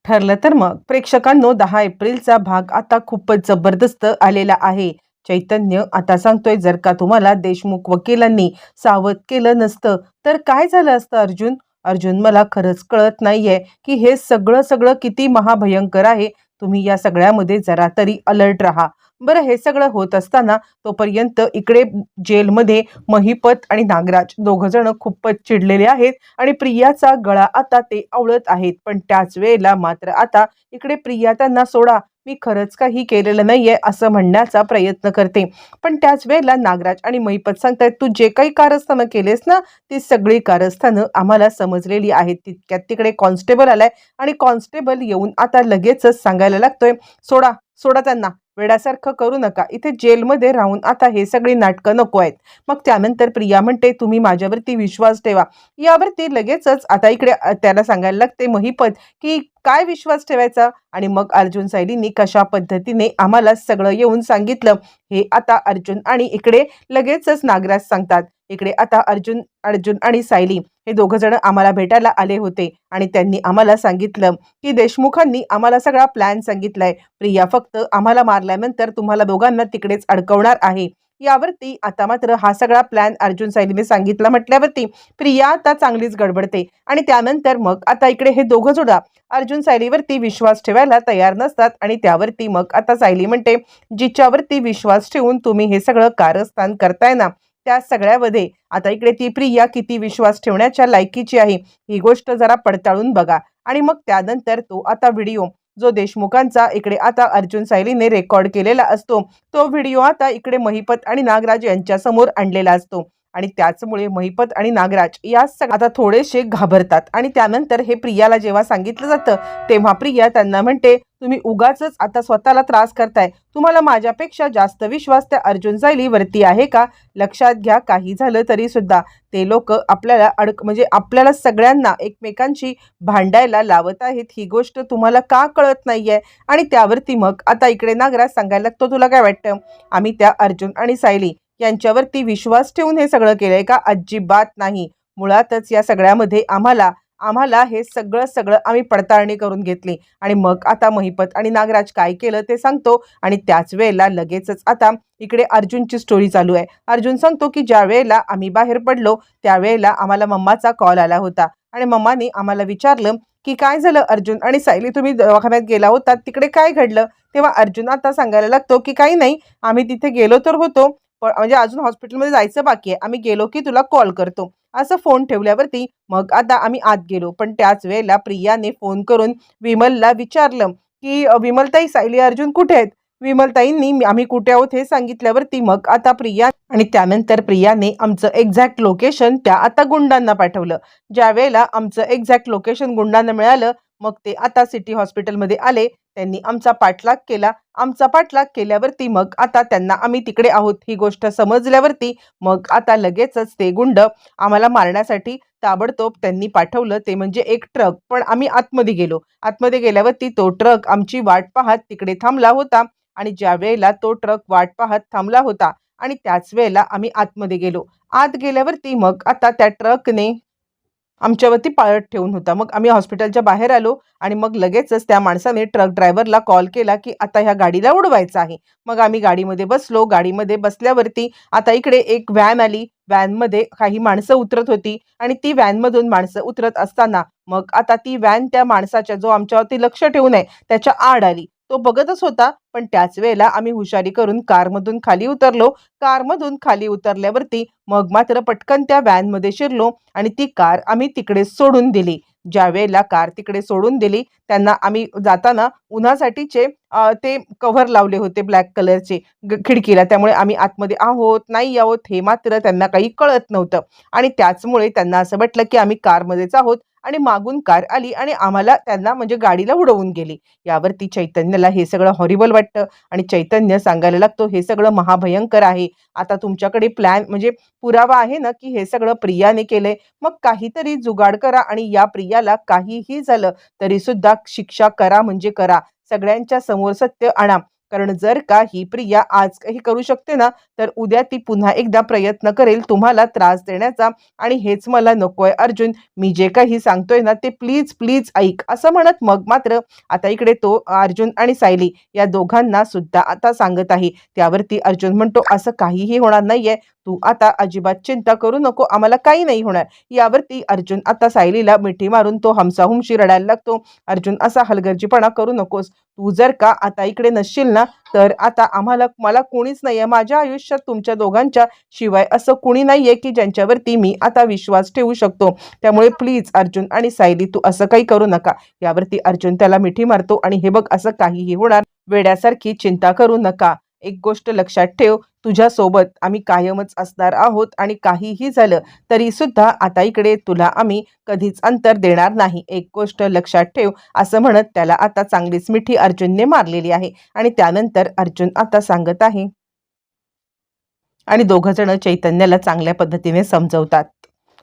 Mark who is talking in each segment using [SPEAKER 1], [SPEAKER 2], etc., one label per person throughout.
[SPEAKER 1] ठरलं तर मग प्रेक्षकांनो 10 एप्रिलचा भाग आता खूपच जबरदस्त आलेला आहे. चैतन्य आता सांगतोय जर का तुम्हाला देशमुख वकिलांनी सावध केलं नसतं तर काय झालं असतं अर्जुन? अर्जुन मला खरंच कळत नाहीये की हे सगळं सगळं किती महाभयंकर आहे. तुम्ही या सगळ्यामध्ये जरा तरी अलर्ट राहा. बरं हे सगळं होत असताना तोपर्यंत इकडे जेलमध्ये महिपत आणि नागराज दोघ जण खूपच चिडलेले आहेत आणि प्रियाचा गळा आता ते आवळत आहेत. पण त्याच वेळेला मात्र आता इकडे प्रिया त्यांना सोडा, मी खरंच काही केलेलं नाहीये असं म्हणण्याचा प्रयत्न करते. पण त्याच वेळेला नागराज आणि महिपत सांगतायत तू जे काही कारस्थानं केलेस ना ती सगळी कारस्थानं आम्हाला समजलेली आहेत. तितक्यात तिकडे कॉन्स्टेबल आलाय आणि कॉन्स्टेबल येऊन आता लगेचच सांगायला लागतोय सोडा सोडा त्यांना, वेड्यासारखं करू नका. इथे जेलमध्ये राहून आता हे सगळी नाटकं नको आहेत. मग त्यानंतर प्रिया म्हणते तुम्ही माझ्यावरती विश्वास ठेवा. यावरती लगेचच आता इकडे त्याला सांगायला लागते महिपत की काय विश्वास ठेवायचा. आणि मग अर्जुन सायलींनी कशा पद्धतीने आम्हाला सगळं येऊन सांगितलं हे आता अर्जुन आणि इकडे लगेचच नागराज सांगतात. इकडे आता अर्जुन अर्जुन आणि सायली हे दोघं जण आम्हाला भेटायला आले होते आणि त्यांनी आम्हाला सांगितलं की देशमुखांनी आम्हाला सगळा प्लॅन सांगितलाय. प्रिया फक्त आम्हाला मारल्यानंतर तुम्हाला दोघांना तिकडेच अडकवणार आहे. यावरती आता मात्र हा सगळा प्लॅन अर्जुन सायलीने सांगितला म्हटल्यावरती प्रिया आता चांगलीच गडबडते आणि त्यानंतर मग आता इकडे हे दोघं जोडा अर्जुन सायलीवरती विश्वास ठेवायला तयार नसतात आणि त्यावरती मग आता सायली म्हणते जिच्यावरती विश्वास ठेवून तुम्ही हे सगळं कारस्थान करताय ना त्या सगळ्यामध्ये आता इकडे ती प्रिया किती विश्वास ठेवण्याच्या लायकीची आहे ही गोष्ट जरा पडताळून बघा. आणि मग त्यानंतर तो आता व्हिडिओ जो देशमुखांचा इकडे आता अर्जुन सायलीने रेकॉर्ड केलेला असतो तो व्हिडिओ आता इकडे महिपत आणि नागराज यांच्या समोर आणलेला असतो आणि त्याचमुळे महिपत आणि नागराज या आता थोडेसे घाबरतात. आणि त्यानंतर हे प्रियाला जेव्हा सांगितलं जातं तेव्हा प्रिया त्यांना म्हणते तुम्ही उगाचच आता स्वतःला त्रास करताय. तुम्हाला माझ्यापेक्षा जास्त विश्वास त्या अर्जुन सायलीवरती आहे का? लक्षात घ्या काही झालं तरी सुद्धा ते लोक आपल्याला म्हणजे आपल्याला सगळ्यांना एकमेकांशी भांडायला लावत आहेत. ही गोष्ट तुम्हाला का कळत नाहीये? आणि त्यावरती मग आता इकडे नागराज सांगायला लागतो तुला काय वाटतं आम्ही त्या अर्जुन आणि सायली यांच्यावरती विश्वास ठेवून हे सगळं केलंय का? अजिबात नाही. मुळातच या सगळ्यामध्ये आम्हाला आम्हाला हे सगळं सगळं आम्ही पडताळणी करून घेतली. आणि मग आता महिपत आणि नागराज काय केलं ते सांगतो आणि त्याच वेळेला लगेचच आता इकडे अर्जुनची स्टोरी चालू आहे. अर्जुन सांगतो की ज्या वेळेला आम्ही बाहेर पडलो त्यावेळेला आम्हाला मम्माचा कॉल आला होता आणि मम्माने आम्हाला विचारलं की काय झालं अर्जुन आणि सायली तुम्ही दवाखान्यात गेला होता तिकडे काय घडलं? तेव्हा अर्जुन आता सांगायला लागतो की काही नाही आम्ही तिथे गेलो तर होतो पण म्हणजे अजून हॉस्पिटलमध्ये जायचं बाकी आहे. आम्ही गेलो की तुला कॉल करतो असं फोन ठेवल्यावरती मग आता आम्ही आत गेलो. पण त्याच वेळेला प्रियाने फोन करून विमलला विचारलं की विमलताई सायली अर्जुन कुठे आहेत? विमलताईंनी आम्ही कुठे आहोत हे सांगितल्यावरती मग आता प्रिया आणि त्यानंतर प्रियाने आमचं एक्झॅक्ट लोकेशन त्या आता गुंडांना पाठवलं. ज्या वेळेला आमचं एक्झॅक्ट लोकेशन गुंडांना मिळालं मग ते आता सिटी हॉस्पिटलमध्ये आले. त्यांनी आमचा पाठलाग केला. आमचा पाठलाग केल्यावरती मग आता त्यांना आम्ही तिकडे आहोत ही गोष्ट समजल्यावरती मग आता लगेचच ते गुंड आम्हाला मारण्यासाठी ताबडतोब त्यांनी पाठवलं ते म्हणजे एक ट्रक. पण आम्ही आतमध्ये गेलो. आतमध्ये गेल्यावरती तो ट्रक आमची वाट पाहत तिकडे थांबला होता आणि ज्या वेळेला तो ट्रक वाट पाहत थांबला होता आणि त्याच वेळेला आम्ही आतमध्ये गेलो. आत गेल्यावरती मग आता त्या ट्रकने आमच्यावरती पाळत ठेवून होता. मग आम्ही हॉस्पिटलच्या बाहेर आलो आणि मग लगेचच त्या माणसाने ट्रक ड्रायव्हरला कॉल केला की आता ह्या गाडीला उडवायचं आहे. मग आम्ही गाडीमध्ये बसलो. गाडीमध्ये बसल्यावरती आता इकडे एक व्हॅन आली. व्हॅनमध्ये काही माणसं उतरत होती आणि ती व्हॅनमधून माणसं उतरत असताना मग आता ती व्हॅन त्या माणसाच्या जो आमच्यावरती लक्ष ठेवून आहे त्याच्या आड आली. तो बघतच होता पण त्याच वेळेला आम्ही हुशारी करून कारमधून खाली उतरलो. कारमधून खाली उतरल्यावरती मग मात्र पटकन त्या व्हॅनमध्ये शिरलो आणि ती कार आम्ही तिकडे सोडून दिली. ज्या वेळेला कार तिकडे सोडून दिली त्यांना आम्ही जाताना उन्हासाठीचे ते कव्हर लावले होते ब्लॅक कलरचे खिडकीला. त्यामुळे आम्ही आतमध्ये आहोत नाही आहोत हे मात्र त्यांना काही कळत नव्हतं आणि त्याचमुळे त्यांना असं वाटलं की आम्ही कारमध्येच आहोत आणि मागून कार आली आणि आम्हाला त्यांना म्हणजे गाडीला उडवून गेली. यावरती चैतन्यला हे सगळं हॉरिबल वाटतं आणि चैतन्य सांगायला लागतो हे सगळं महाभयंकर आहे. आता तुमच्याकडे प्लॅन म्हणजे पुरावा आहे ना की हे सगळं प्रियाने केलंय. मग काहीतरी जुगाड करा आणि या प्रियाला काहीही झालं तरी सुद्धा शिक्षा करा म्हणजे करा. सगळ्यांच्या समोर सत्य आणा. कारण जर का ही प्रिया आज काही करू शकते ना, तर उद्या ती पुन्हा एकदा प्रयत्न करेल तुम्हाला त्रास देण्याचा आणि हेच मला नकोय अर्जुन. मी जे काही सांगतोय ना ते प्लीज, प्लीज ऐक." असं म्हणत मग मात्र आता इकडे तो अर्जुन आणि सायली या दोघांना सुद्धा आता सांगत आहे. त्यावरती अर्जुन म्हणतो, "असं काहीही होणार नाहीये. तू आता अजिबात चिंता करू नको. आम्हाला काही नाही होणार." यावरती अर्जुन आता सायलीला मिठी मारून तो हमसाहुमशी रडायला लागतो. "अर्जुन असा हलगर्जीपणा करू नकोस. तू जर का आता इकडे नसशील ना, तर आता मला कोणीच नाहीये. माझ्या आयुष्यात तुमच्या दोघांच्या शिवाय असं कुणी नाहीये, की ज्यांच्यावरती मी आता विश्वास ठेवू शकतो. त्यामुळे प्लीज अर्जुन आणि सायली तू असं काही करू नका." यावरती अर्जुन त्याला मिठी मारतो आणि "हे बघ असं काहीही होणार. वेड्यासारखी चिंता करू नका. एक गोष्ट लक्षात ठेव, तुझ्यासोबत आम्ही कायमच असणार आहोत आणि काहीही झालं तरी सुद्धा आता इकडे तुला आम्ही कधीच अंतर देणार नाही. एक गोष्ट लक्षात ठेव." असं म्हणत त्याला आता चांगलीच मिठी अर्जुनने मारलेली आहे आणि त्यानंतर अर्जुन आता सांगत आहे आणि दोघं जण चैतन्याला चांगल्या पद्धतीने समजवतात.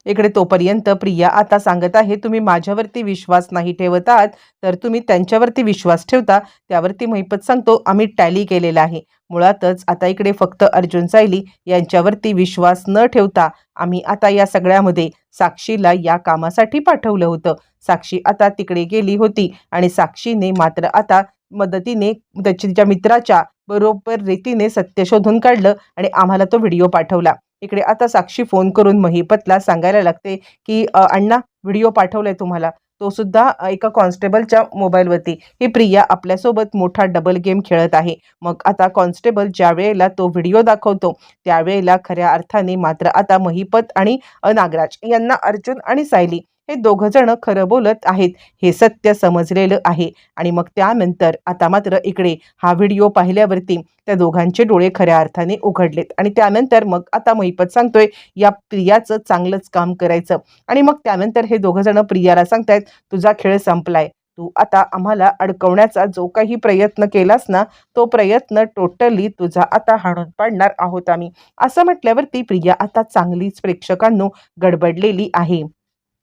[SPEAKER 1] इकडे तोपर्यंत प्रिया आता सांगत आहे, "तुम्ही माझ्यावरती विश्वास नाही ठेवत आहात, तर तुम्ही त्यांच्यावरती विश्वास ठेवता." त्यावरती महिपत सांगतो, "आम्ही टॅली केलेला आहे. मुळातच आता इकडे फक्त अर्जुन सायली यांच्यावरती विश्वास न ठेवता आम्ही आता या सगळ्यामध्ये साक्षीला या कामासाठी पाठवलं होतं." साक्षी आता तिकडे गेली होती आणि साक्षीने मात्र आता मदतीने तिच्या मित्राच्या बरोबर रीतीने सत्य शोधून काढलं आणि आम्हाला तो व्हिडिओ पाठवला. इकडे आता साक्षी फोन करून महिपतला सांगायला लागते, की "अण्णा व्हिडिओ पाठवलाय तुम्हाला." तो सुद्धा एका कॉन्स्टेबलच्या मोबाईलवरती. ही प्रिया आपल्यासोबत मोठा डबल गेम खेळत आहे. मग आता कॉन्स्टेबल ज्यावेळेला तो व्हिडिओ दाखवतो, त्यावेळेला खऱ्या अर्थाने मात्र आता महिपत आणि नागराज यांना अर्जुन आणि सायली हे दोघं जण खरं बोलत आहेत हे सत्य समजलेलं आहे. आणि मग त्यानंतर आता मात्र इकडे हा व्हिडिओ पाहिल्यावरती त्या दोघांचे डोळे खऱ्या अर्थाने उघडलेत आणि त्यानंतर मग आता महिपत सांगतोय, "या प्रियाचं चांगलंच काम करायचं." आणि मग त्यानंतर हे दोघं जण प्रियाला सांगतायत, "तुझा खेळ संपलाय. तू आता आम्हाला अडकवण्याचा जो काही प्रयत्न केलास ना, तो प्रयत्न टोटली तुझा आता हाणून पाडणार आहोत आम्ही." असं म्हटल्यावरती प्रिया आता चांगलीच प्रेक्षकांनो गडबडलेली आहे.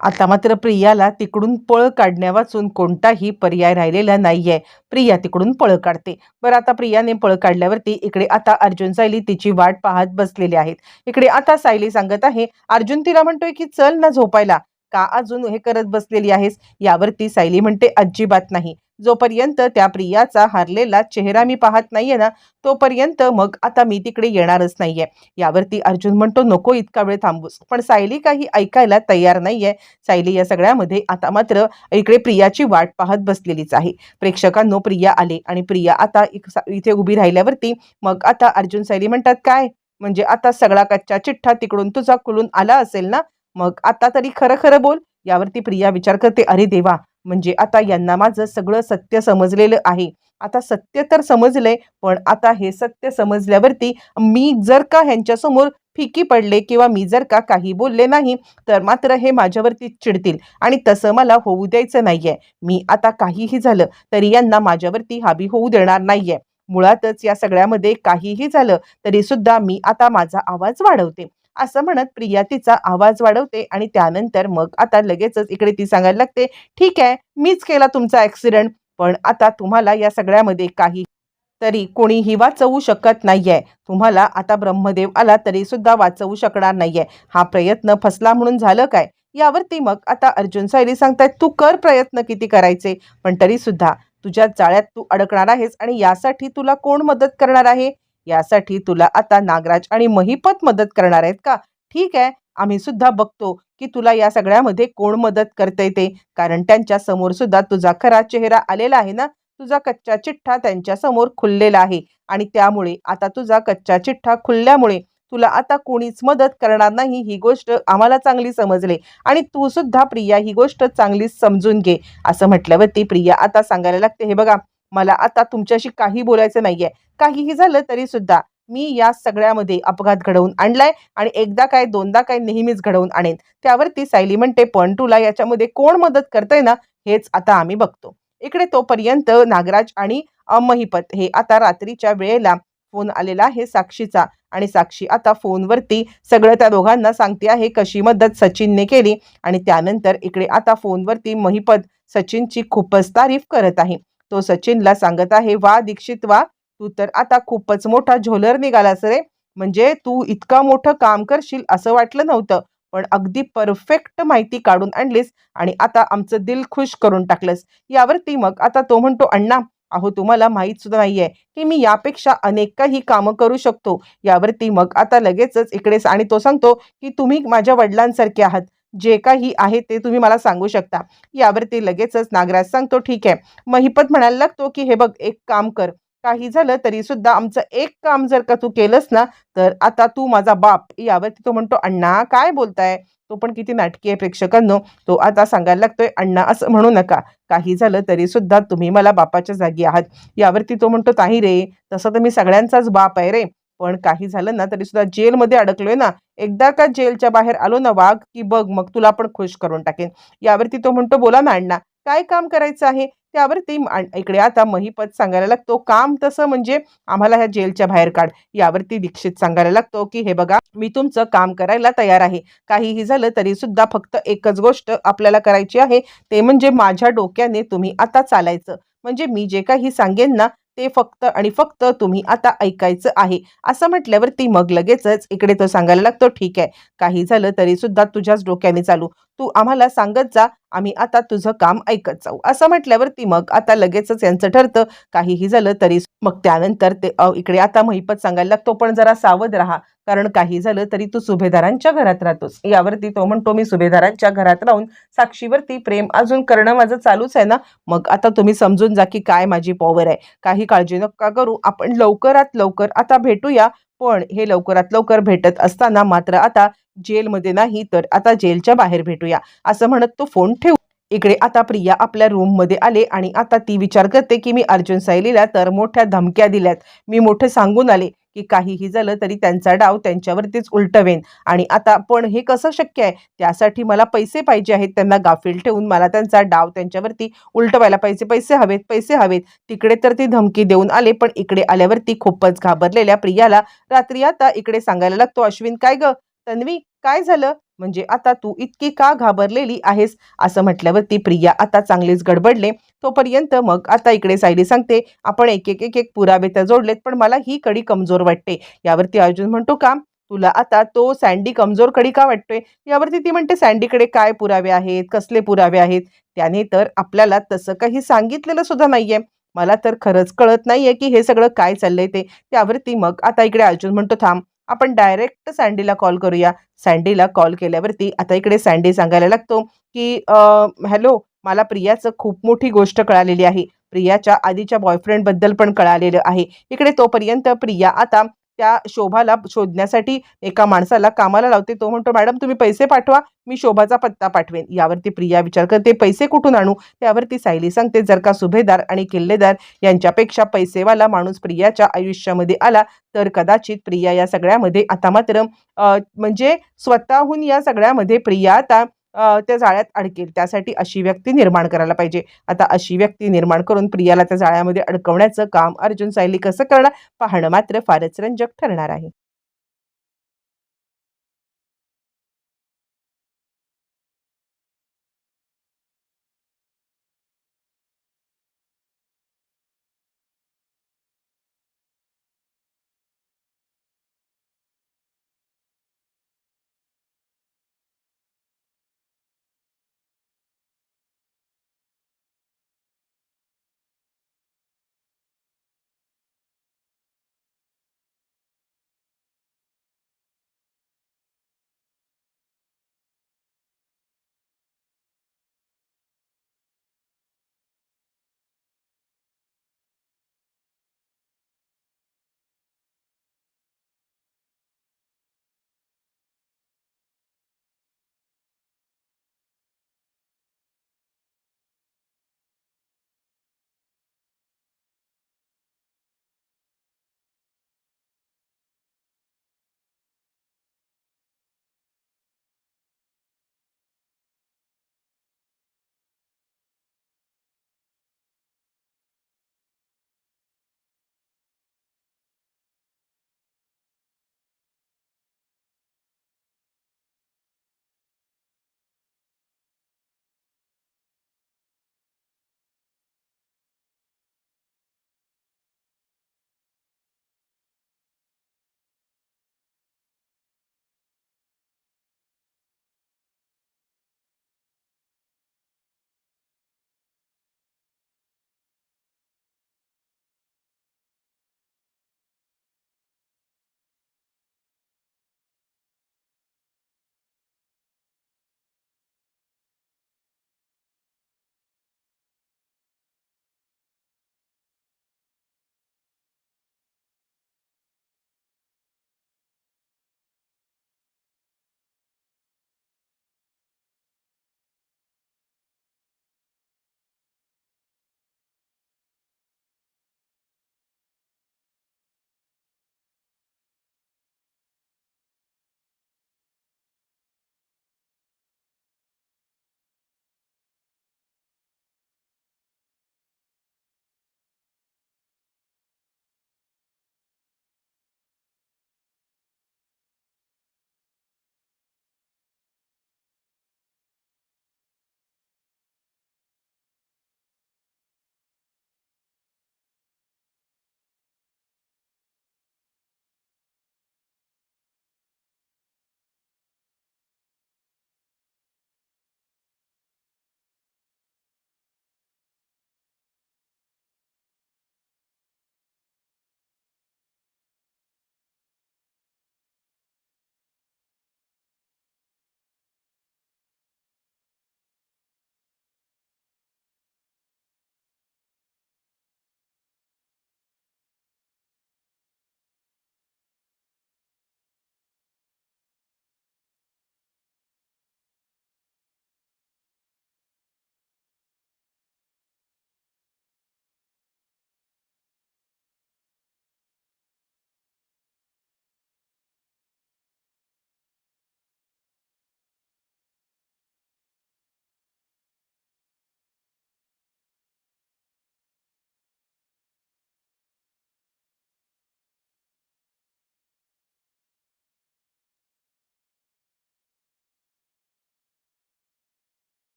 [SPEAKER 1] आता मात्र प्रियाला तिकडून पळ काढण्यावाचून कोणताही पर्याय राहिलेला नाहीये. प्रिया तिकडून पळ काढते. बरं आता प्रियाने पळ काढल्यावरती इकडे आता अर्जुन सायली तिची वाट पाहत बसलेले आहेत. इकडे आता सायली सांगत आहे, अर्जुन तिला म्हणतोय की "चल ना झोपायला. का अजून हे करत बसलेली आहेस?" यावरती सायली म्हणते, "अजिबात नाही. जोपर्यंत त्या प्रियाचा हारलेला चेहरा मी पाहत नाहीये ना, तोपर्यंत मग आता मी तिकडे येणारच नाहीये." यावरती अर्जुन म्हणतो, "नको इतका वेळ थांबूस." पण सायली काही ऐकायला तयार नाहीये. सायली या सगळ्यामध्ये आता मात्र इकडे प्रियाची वाट पाहत बसलेलीच आहे. प्रेक्षकांनो प्रिया आले आणि प्रिया आता इथे उभी राहिल्यावरती मग आता अर्जुन सायली म्हणतात, "काय? म्हणजे आता सगळा कच्चा चिठ्ठा तिकडून तुझा खुलून आला असेल ना? मग आता तरी खरं खरं बोल." यावरती प्रिया विचार करते, "अरे देवा! म्हणजे आता यांना माझं सगळं सत्य समजलेलं आहे. आता सत्य तर समजलंय, पण आता हे सत्य समजल्यावरती मी जर का ह्यांच्यासमोर फिकी पडले किंवा मी जर का काही बोलले नाही, तर मात्र हे माझ्यावरती चिडतील आणि तसं मला होऊ द्यायचं नाहीये. मी आता काहीही झालं तरी यांना माझ्यावरती हावी होऊ देणार नाहीये. मुळातच या सगळ्यामध्ये काहीही झालं तरी सुद्धा मी आता माझा आवाज वाढवते." असं म्हणत प्रिया तिचा आवाज वाढवते आणि त्यानंतर मग आता लगेचच इकडे ती सांगायला लागते, "ठीक आहे, मीच केला तुमचा ॲक्सिडेंट, पण आता तुम्हाला या सगळ्यामध्ये काही तरी कोणीही वाचवू शकत नाहीये. तुम्हाला आता ब्रह्मदेव आला तरी सुद्धा वाचवू शकणार नाहीये. हा प्रयत्न फसला म्हणून झालं काय?" यावरती मग आता अर्जुन सायली सांगतायत, "तू कर प्रयत्न किती करायचे, पण तरी सुद्धा तुझ्या जाळ्यात तू अडकणार आहेस आणि यासाठी तुला कोण मदत करणार आहे? यासाठी तुला आता नागराज आणि महिपत मदत करणार आहेत का? ठीक आहे, आम्ही सुद्धा बघतो की तुला या सगळ्यामध्ये कोण मदत करतंय ते. कारण त्यांच्या समोर सुद्धा तुझा खरा चेहरा आलेला आहे ना. तुझा कच्चा चिठ्ठा त्यांच्या समोर खुललेला आहे आणि त्यामुळे आता तुझा कच्चा चिठ्ठा खुलल्यामुळे तुला आता कोणीच मदत करणार नाही ही गोष्ट आम्हाला चांगली समजली आणि तू सुद्धा प्रिया ही गोष्ट चांगली समजून घे." असं म्हटल्यावरती प्रिया आता सांगायला लागते, "हे बघा, मला आता तुमच्याशी काही बोलायचं नाहीये. काहीही झालं तरी सुद्धा मी या सगळ्यामध्ये अपघात घडवून आणलाय आणि एकदा काय दोनदा काय नेहमीच घडवून आणेन." त्यावरती सायली म्हणते, "पण तुला याच्यामध्ये कोण मदत करतंय ना, हेच आता आम्ही बघतो." इकडे तोपर्यंत नागराज आणि महिपत हे आता रात्रीच्या वेळेला फोन आलेला आहे साक्षीचा आणि साक्षी आता फोनवरती सगळं त्या दोघांना सांगते आहे कशी मदत सचिनने केली आणि त्यानंतर इकडे आता फोनवरती महिपत सचिनची खूपच तारीफ करत आहे. तो सचिनला सांगत आहे, "वा दीक्षित वा, तू तर आता खूपच मोठा झोलर निघालास रे. म्हणजे तू इतका मोठं काम करशील असं वाटलं नव्हतं. पण अगदी परफेक्ट माहिती काढून आणलीस आणि आता आमचं दिल खुश करून टाकलंस." यावरती मग आता तो म्हणतो, "अण्णा, अहो तुम्हाला माहीत सुद्धा नाहीये, की मी यापेक्षा अनेक काही कामं करू शकतो." यावरती मग आता लगेचच इकडेच आणि तो सांगतो, की "तुम्ही माझ्या वडिलांसारखे आहात. जे काही आहे ते तुम्ही मला सांगू शकता." यावरती लगेचच नागराज सांगतो, "ठीक आहे." महिपत म्हणायला लागतो, की "हे बघ एक काम कर. काही झालं तरी सुद्धा आमचं एक काम जर का तू केलंस ना, तर आता तू माझा बाप." यावरती तो म्हणतो, "अण्णा काय बोलताय?" तो पण किती नाटकी आहे प्रेक्षकांनो. तो आता सांगायला लागतोय, "अण्णा असं म्हणू नका. काही झालं तरी सुद्धा तुम्ही मला बापाच्या जागी आहात." यावरती तो म्हणतो, "नाही रे, तसं तर मी सगळ्यांचाच बाप आहे रे. पण काही झालं ना तरी सुद्धा जेलमध्ये अडकलोय ना, एकदा का जेलच्या बाहेर आलो ना वाघ, की बघ मग तुला पण खुश करून टाकेन." यावरती तो म्हणतो, "बोला ना अण्णा, काय काम करायचं आहे?" त्यावरती इकडे आता महिपत सांगायला लागतो, "काम तसं म्हणजे आम्हाला ह्या जेलच्या बाहेर काढ." यावरती दीक्षित सांगायला लागतो, की "हे बघा, मी तुमचं काम करायला तयार आहे. काहीही झालं तरी सुद्धा फक्त एकच गोष्ट आपल्याला करायची आहे, ते म्हणजे माझ्या डोक्याने तुम्ही आता चालायचं. म्हणजे मी जे काही सांगेन ना, ते फक्त आणि फक्त तुम्ही आता ऐकायचं आहे." असं म्हटल्यावरती मग लगेचच इकडे तो सांगायला लागतो, "ठीक आहे, काही झालं तरी सुद्धा तुझ्याच डोक्याने चालू. तू आम्हाला सांगत जा, आम्ही आता तुझं काम ऐकत जाऊ." असं म्हटल्यावरती मग आता लगेचच यांचं ठरतं, काहीही झालं तरी मग त्यानंतर ते इकडे आता महिपत सांगायला लागतो, "पण जरा सावध राहा, कारण काही झालं तरी तू सुभेदारांच्या घरात राहतोस." यावरती तो म्हणतो, "मी सुभेदारांच्या घरात राहून साक्षीवरती प्रेम अजून करणं माझं चालूच आहे ना. मग आता तुम्ही समजून जा की काय माझी पॉवर आहे. काही काळजी नका करू. आपण लवकरात लवकर आता भेटूया." पण हे लवकरात लवकर भेटत असताना मात्र आता जेलमध्ये नाही, तर आता जेलच्या बाहेर भेटूया, असं म्हणत तो फोन इकडे आता प्रिया आपल्या रूममध्ये आले आणि आता ती विचार करते, की मी अर्जुन सायलीला तर मोठ्या धमक्या दिल्यात. मी मोठं सांगून आले, की काहीही झालं तरी त्यांचा डाव त्यांच्यावरतीच उलटवेन आणि आता पण हे कसं शक्य आहे? त्यासाठी मला पैसे पाहिजे आहेत. त्यांना गाफील ठेवून मला त्यांचा डाव त्यांच्यावरती उलटवायला पाहिजे. पैसे हवेत, पैसे हवेत. तिकडे तर ती धमकी देऊन आले, पण इकडे आल्यावरती खूपच घाबरलेल्या प्रियाला रात्री आता इकडे सांगायला लागतो, "अश्विन काय गं? तन्वी काय झालं? म्हणजे आता तू इतकी का घाबरलेली आहेस?" असं म्हटल्यावरती प्रिया आता चांगलीच गडबडले. तोपर्यंत मग आता इकडे सायली सांगते, "आपण एक पुरावे तर जोडलेत, पण मला ही कडी कमजोर वाटते." यावरती अर्जुन म्हणतो, "का? तुला आता तो सँडी कमजोर कडी का वाटतोय?" यावरती ती म्हणते, "सँडीकडे काय पुरावे आहेत? कसले पुरावे आहेत? त्याने तर आपल्याला तसं काही सांगितलेलं सुद्धा नाहीये. मला तर खरंच कळत नाहीये, की हे सगळं काय चाललंय ते." त्यावरती मग आता इकडे अर्जुन म्हणतो, "थांब, आपण डायरेक्ट सँडीला कॉल करूया." सँडीला कॉल केल्यावरती आता इकडे सँडी सांगायला लागतो, की हॅलो, मला प्रियाचं खूप मोठी गोष्ट कळालेली आहे. प्रियाच्या आधीच्या बॉयफ्रेंडबद्दल पण कळालेलं आहे." इकडे तोपर्यंत प्रिया आता त्या शोभाला शोधण्यासाठी एका माणसाला कामाला लावते. तो म्हणतो, "मॅडम तुम्ही पैसे पाठवा, मी शोभाचा पत्ता पाठवेन." यावरती प्रिया विचार करते, "पैसे कुठून आणू?" त्यावरती सायली सांगते, "जर का सुभेदार आणि किल्लेदार यांच्यापेक्षा पैसेवाला माणूस प्रियाच्या आयुष्यामध्ये आला, तर कदाचित प्रिया या सगळ्यामध्ये आता मात्र म्हणजे स्वतःहून या सगळ्यामध्ये प्रिया आता त्या जाळ्यात अडकेल. त्यासाठी अशी व्यक्ती निर्माण करायला पाहिजे." आता अशी व्यक्ती निर्माण करून प्रियाला त्या जाळ्यामध्ये अडकवण्याचं काम अर्जुन सायली कसं करणार पाहणं मात्र फारच रंजक ठरणार आहे.